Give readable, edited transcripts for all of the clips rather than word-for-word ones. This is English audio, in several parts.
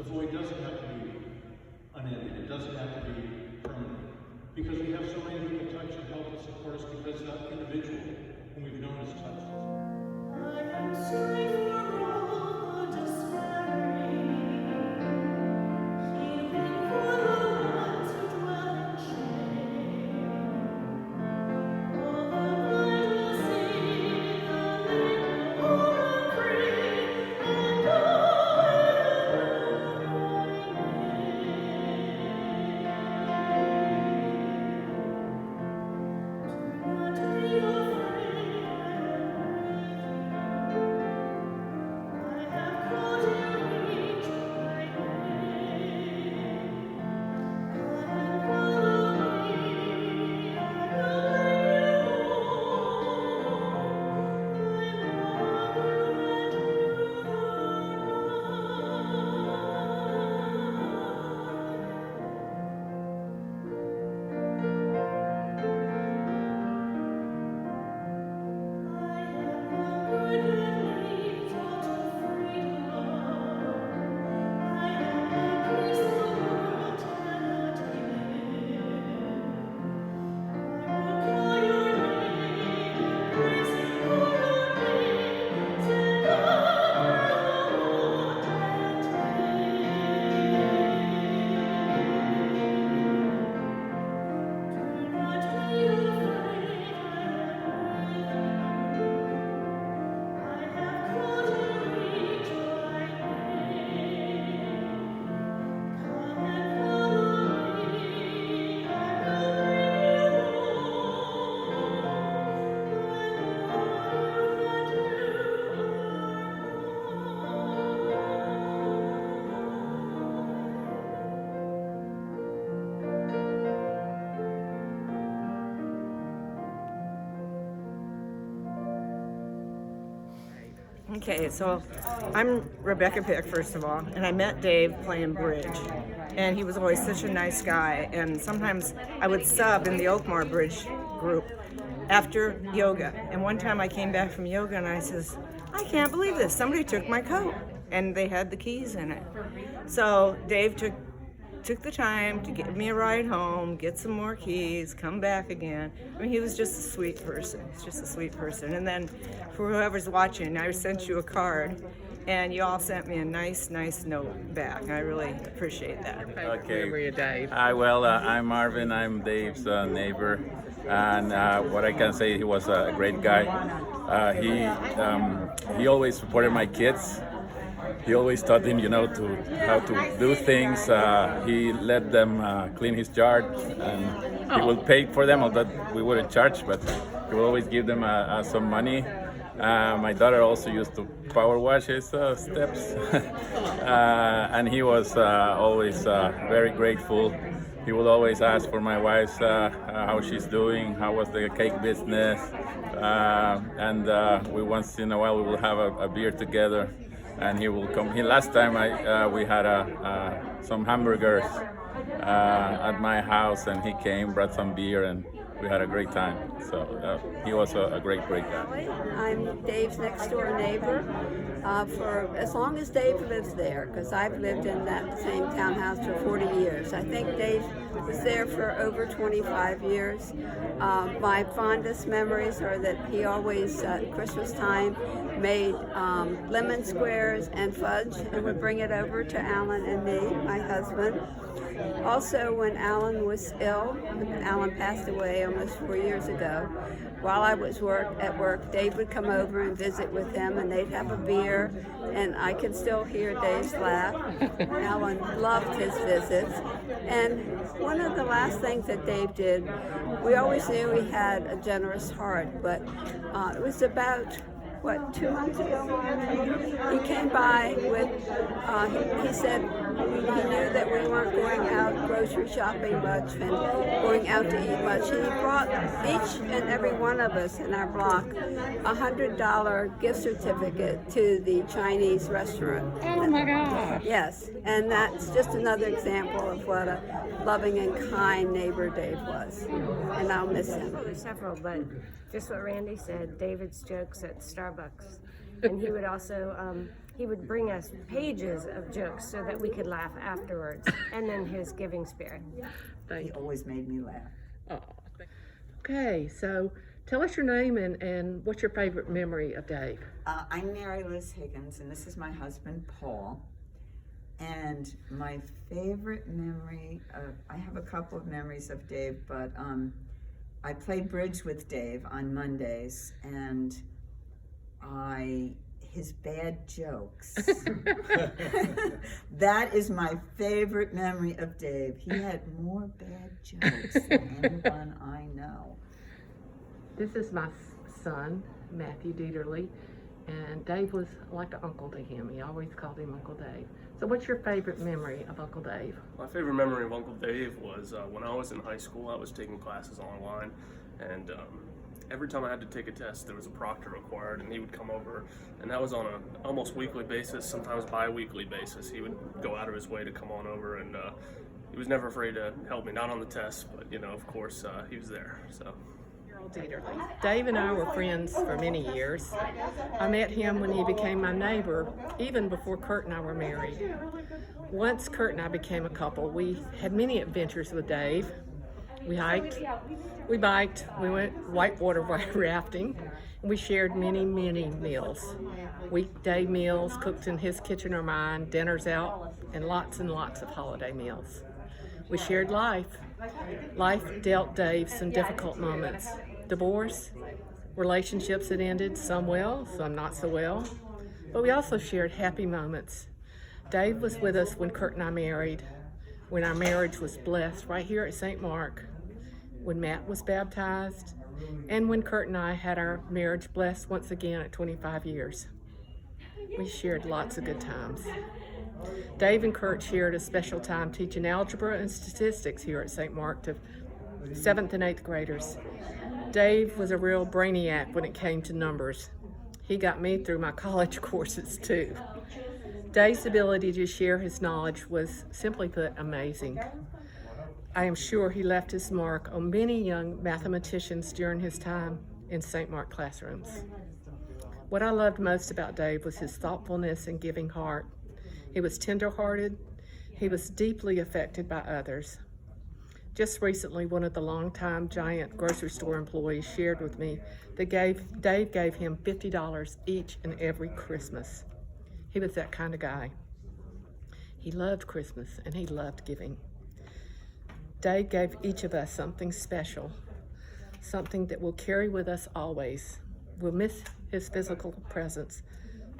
the void doesn't have to be unending. It doesn't have to be permanent. Because we have so many people touch and help and support us because that individual whom we've known has touched us. I am sorry for all the despairing, healing for the ones who dwell in shame. All the blind will see the lame poor and free, and all will know my name. Do not be afraid, I have called you each by name. Come and follow me, I will bring you home. I am hungry that leads all to freedom. I am a peace the world cannot give. I will call your name and praise you for your name. Send over the world and do not be afraid, I have called you each by name. Come and follow me, I will bring Okay, so I'm Rebecca Pick, first of all, and I met Dave playing bridge. And he was always such a nice guy. And sometimes I would sub in the Oakmore Bridge group after yoga. And one time I came back from yoga and I says, I can't believe this. Somebody took my coat. And they had the keys in it. So Dave took the time to give me a ride home, get some more keys, come back again. I mean, he was just a sweet person. He's just a sweet person. And then for whoever's watching, I sent you a card, and you all sent me a nice note back. I really appreciate that. Okay. Were you, Dave? I'm Marvin. I'm Dave's neighbor, and what I can say, he was a great guy. He always supported my kids. He always taught them, how to do things. He let them clean his yard, and he would pay for them, although we wouldn't charge, but he would always give them some money. My daughter also used to power wash his steps, and he was always very grateful. He would always ask for my wife how she's doing, how was the cake business, and we once in a while we will have a beer together. And he will come. Last time we had some hamburgers at my house, and he came, brought some beer, and we had a great time. So he was a great guy. I'm Dave's next door neighbor for as long as Dave lives there, because I've lived in that same townhouse for 40 years. I think Dave was there for over 25 years. My fondest memories are that he always, at Christmas time, made lemon squares and fudge and would bring it over to Alan and me, my husband. Also, when Alan was ill, Alan passed away almost 4 years ago, while I was at work, Dave would come over and visit with him, and they'd have a beer, and I could still hear Dave's laugh. Alan loved his visits. And one of the last things that Dave did, we always knew he had a generous heart, but it was about 2 months ago, he came by with, he said he knew that we weren't going out grocery shopping much and going out to eat much. He brought each and every one of us in our block a $100 gift certificate to the Chinese restaurant. Oh my gosh. Yes, and that's just another example of what a loving and kind neighbor Dave was, and I'll miss him. There's several, but just what Randy said, David's jokes at Starbucks. And he would also, he would bring us pages of jokes so that we could laugh afterwards, and then his giving spirit. He always made me laugh. Oh. Okay, so tell us your name and what's your favorite memory of Dave? I'm Mary Liz Higgins, and this is my husband, Paul. And my favorite memory, I have a couple of memories of Dave, but I played bridge with Dave on Mondays, and his bad jokes. That is my favorite memory of Dave. He had more bad jokes than anyone I know. This is my son, Matthew Dillard, and Dave was like an uncle to him. He always called him Uncle Dave. So what's your favorite memory of Uncle Dave? My favorite memory of Uncle Dave was when I was in high school. I was taking classes online, and every time I had to take a test, there was a proctor required, and he would come over, and that was on an almost weekly basis, sometimes bi-weekly basis. He would go out of his way to come on over, and he was never afraid to help me, not on the test, but, you know, of course, he was there, so. Dave and I were friends for many years. I met him when he became my neighbor, even before Kurt and I were married. Once Kurt and I became a couple, we had many adventures with Dave. We hiked, we biked, we went whitewater rafting, and we shared many, many meals. Weekday meals cooked in his kitchen or mine, dinners out, and lots of holiday meals. We shared life. Life dealt Dave some difficult moments. Divorce, relationships that ended, some well, some not so well. But we also shared happy moments. Dave was with us when Kurt and I married, when our marriage was blessed right here at St. Mark, when Matt was baptized, and when Kurt and I had our marriage blessed once again at 25 years. We shared lots of good times. Dave and Kurt shared a special time teaching algebra and statistics here at St. Mark to 7th and 8th graders. Dave was a real brainiac when it came to numbers. He got me through my college courses too. Dave's ability to share his knowledge was, simply put, amazing. I am sure he left his mark on many young mathematicians during his time in St. Mark classrooms. What I loved most about Dave was his thoughtfulness and giving heart. He was tender-hearted. He was deeply affected by others. Just recently, one of the longtime Giant grocery store employees shared with me that Dave gave him $50 each and every Christmas. He was that kind of guy. He loved Christmas and he loved giving. Dave gave each of us something special, something that we'll carry with us always. We'll miss his physical presence,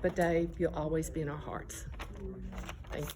but Dave, you'll always be in our hearts. Thank you.